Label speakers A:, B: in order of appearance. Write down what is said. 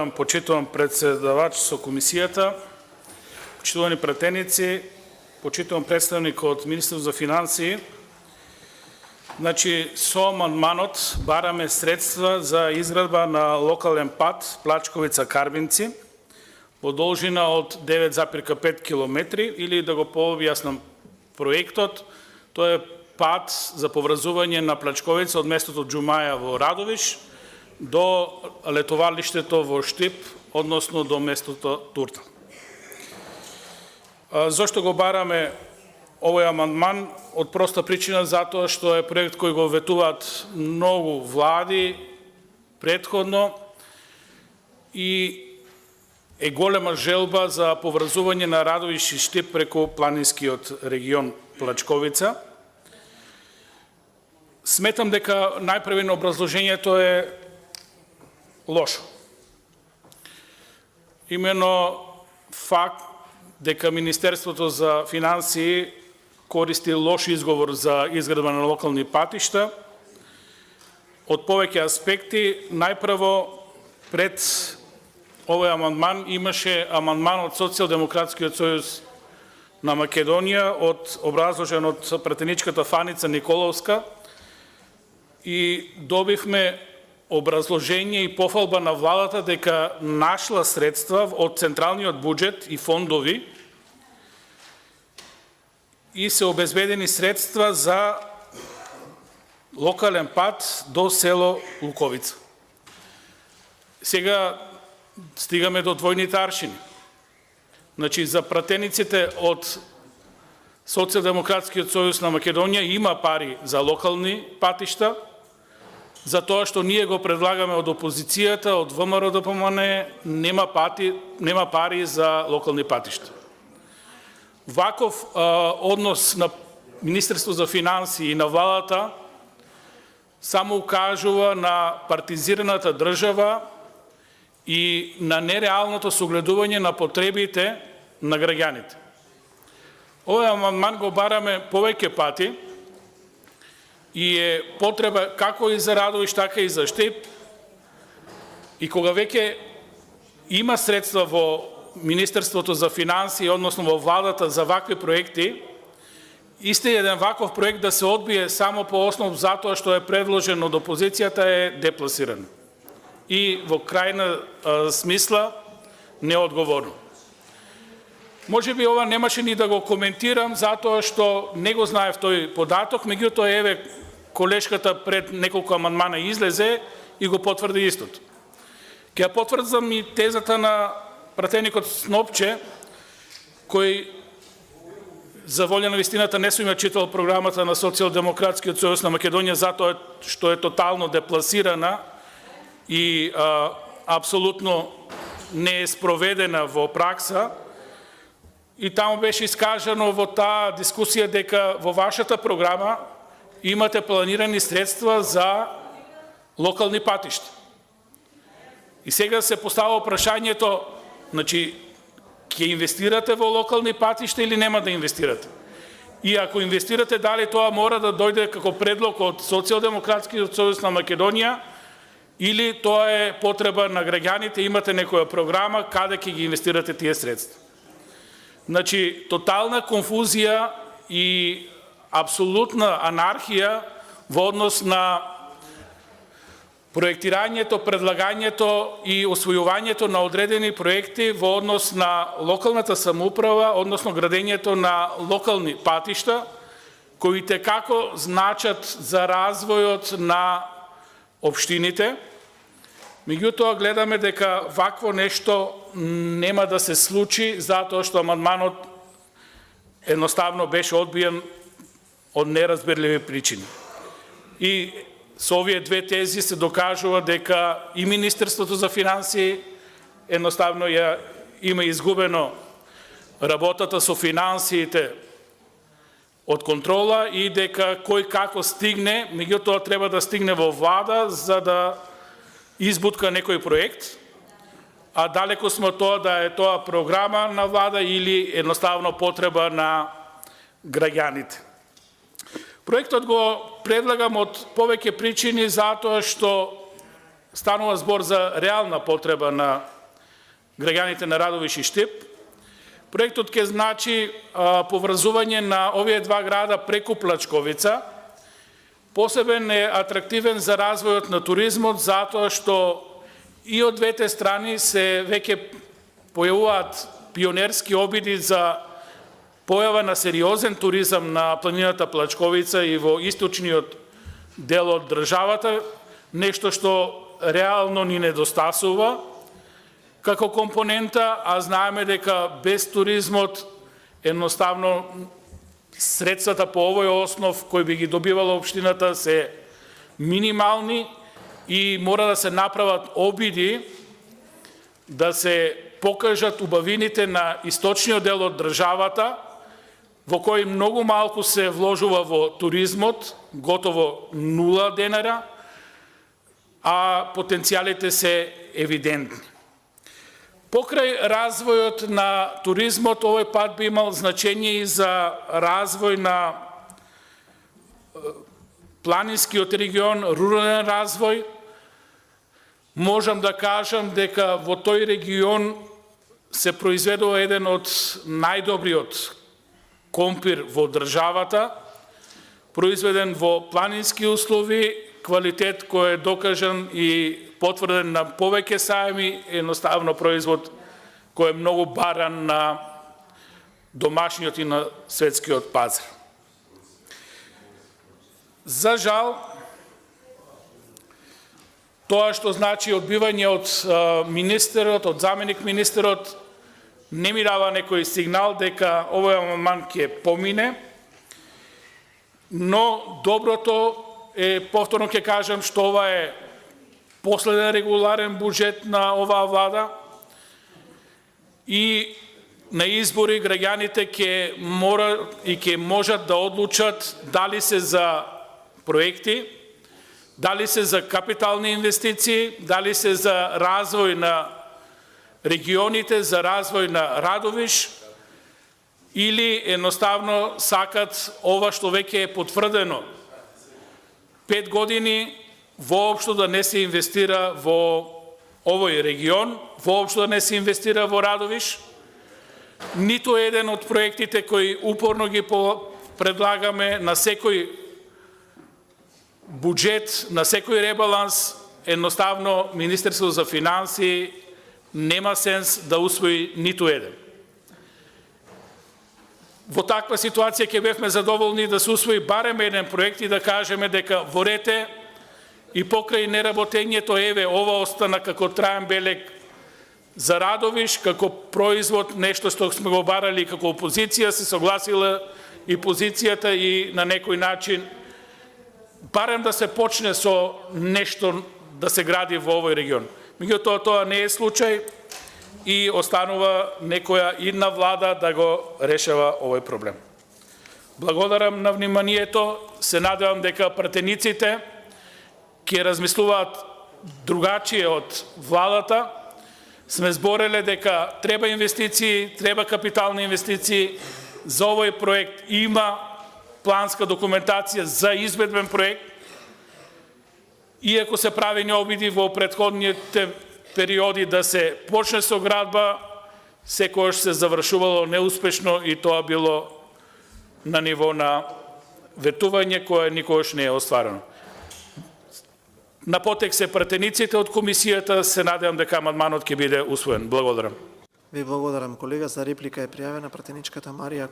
A: Почитувам председавач со комисијата, почитувани пратеници, почитувам представник од Министерството за финансии. Значи, со амандманот бараме средства за изградба на локален пат Плачковица-Карбинци во должина од 9,5 км или да го пообјаснам проектот, тоа е пат за поврзување на Плачковица од местото Џумаја во Радовиш до летовалиштето во Штип, односно до местото Турта. Зошто го бараме овој амандман? Од проста причина затоа што е проект кој го ветуваат многу влади претходно и е голема желба за поврзување на Радовиш и Штип преку планинскиот регион Плачковица. Сметам дека најпрвено образложењето е лошо. Имено факт дека Министерството за финансии користи лош изговор за изградба на локални патишта од повеќе аспекти. Најпрво, пред овој амандман имаше амандман од Социјалдемократскиот сојуз на Македонија, образложен од пратеничката Фаница Николовска, и добивме образложение и пофалба на владата дека нашла средства од централниот буџет и фондови и се обезбедени средства за локален пат до село Луковица. Сега стигаме до двојните аршини. Значи, за пратениците од Социјалдемократскиот сојуз на Македонија има пари за локални патишта, за тоа што ние го предлагаме од опозицијата, од ВМРО-ДПМНЕ, нема пари за локални патишта. Ваков однос на Министерство за финансии и на владата само укажува на партизираната држава и на нереалното согледување на потребите на граѓаните. Овој амандман го бараме повеќе пати и е потреба како и за Радовиш, така и за Штип. И кога веќе има средства во Министерството за финансии, односно во владата за вакви проекти, исти еден ваков проект да се одбие само по основ затоа што е предложен од опозицијата е депласиран. И во крајна смисла неодговорно. Може би ова немаше ни да го коментирам, затоа што не го знаев тој податок, меѓутоа еве колешката пред неколку амандмана излезе и го потврди истото. Ке ја потврдам и тезата на пратеникот Снопче, кој за волја на вистината не сум ја читал програмата на Социјалдемократскиот сојуз на Македонија затоа што е тотално депласирана и апсолутно не е спроведена во пракса. И таму беше искажано во таа дискусија дека во вашата програма имате планирани средства за локални патишта. И сега се поставува прашањето, значи, ќе инвестирате во локални патишта или нема да инвестирате? И ако инвестирате, дали тоа мора да дојде како предлог од Социјалдемократскиот сојуз на Македонија или тоа е потреба на граѓаните, имате некоја програма каде ќе ги инвестирате тие средства? Значи, тотална конфузија и апсолутна анархија во однос на проектирањето, предлагањето и освојувањето на одредени проекти во однос на локалната самоуправа, односно градењето на локални патишта, кои текако значат за развојот на општините. Меѓутоа, гледаме дека вакво нешто нема да се случи, затоа што амандманот едноставно беше одбиен од неразберливи причини. И со овие две тези се докажува дека и Министерството за финансии едноставно има изгубено работата со финансиите од контрола и дека кој како стигне, меѓутоа треба да стигне во влада за да избутка некој проект, а далеко сме тоа да е тоа програма на влада или едноставно потреба на граѓаните. Проектот го предлагам од повеќе причини затоа што станува збор за реална потреба на граѓаните на Радовиш и Штип. Проектот ќе значи поврзување на овие два града преку Плачковица. Посебен е атрактивен за развојот на туризмот, затоа што и од двете страни се веќе појавуваат пионерски обиди за појава на сериозен туризам на планината Плачковица и во источниот дел од државата, нешто што реално ни недостасува како компонента, а знаеме дека без туризмот едноставно средствата по овој основ кој би ги добивала општината се минимални и мора да се направат обиди да се покажат убавините на источниот дел од државата, во кој многу малку се вложува во туризмот, готово 0 денара, а потенцијалите се евидентни. Покрај развојот на туризмот, овој пат би имал значење и за развој на планинскиот регион, рурален развој. Можам да кажам дека во тој регион се произведува еден од најдобриот компир во државата, произведен во планински услови, квалитет кој е докажан и потврден на повеќе сајми, едноставно производ кој е многу баран на домашниот и на светскиот пазар. За жал, тоа што значи одбивање од министерот, од заменик министерот, не ми дава некој сигнал дека овој амандман ќе помине, но доброто е, повторно ќе кажам, што ова е последен регуларен буџет на оваа влада и на избори граѓаните ќе мора и ќе можат да одлучат дали се за проекти, дали се за капитални инвестиции, дали се за развој на регионите, за развој на Радовиш, или едноставно сакат ова што веќе е потврдено 5 години воопшто да не се инвестира во овој регион, воопшто да не се инвестира во Радовиш. Ниту еден од проектите кои упорно ги предлагаме на секој буџет, на секој ребаланс, едноставно Министерството за финансии нема сенс да усвои ниту еден. Во таква ситуација ќе бевме задоволни да се усвои барем еден проект и да кажеме дека во рете и покрај неработењето, еве, ова остана како траен белег за Радовиш, како производ, нешто што сме го барали како опозиција, се согласила и позицијата и на некој начин барем да се почне со нешто да се гради во овој регион. Меѓутоа, тоа не е случај и останува некоја идна влада да го решава овој проблем. Благодарам на вниманието, се надевам дека пратениците ќе размислуваат другачие од владата. Сме збореле дека треба инвестиции, треба капитални инвестиции. За овој проект има планска документација за изведбен проект. Иако се прави обиди во претходните периоди да се почне со градба, секојаш се завршувало неуспешно и тоа било на ниво на ветување кое никогаш не е остварено. На потек се пратениците од комисијата, се надевам дека амандманот ќе биде усвоен. Благодарам.
B: Ви благодарам, колега. За реплика е пријавена пратеничката Марија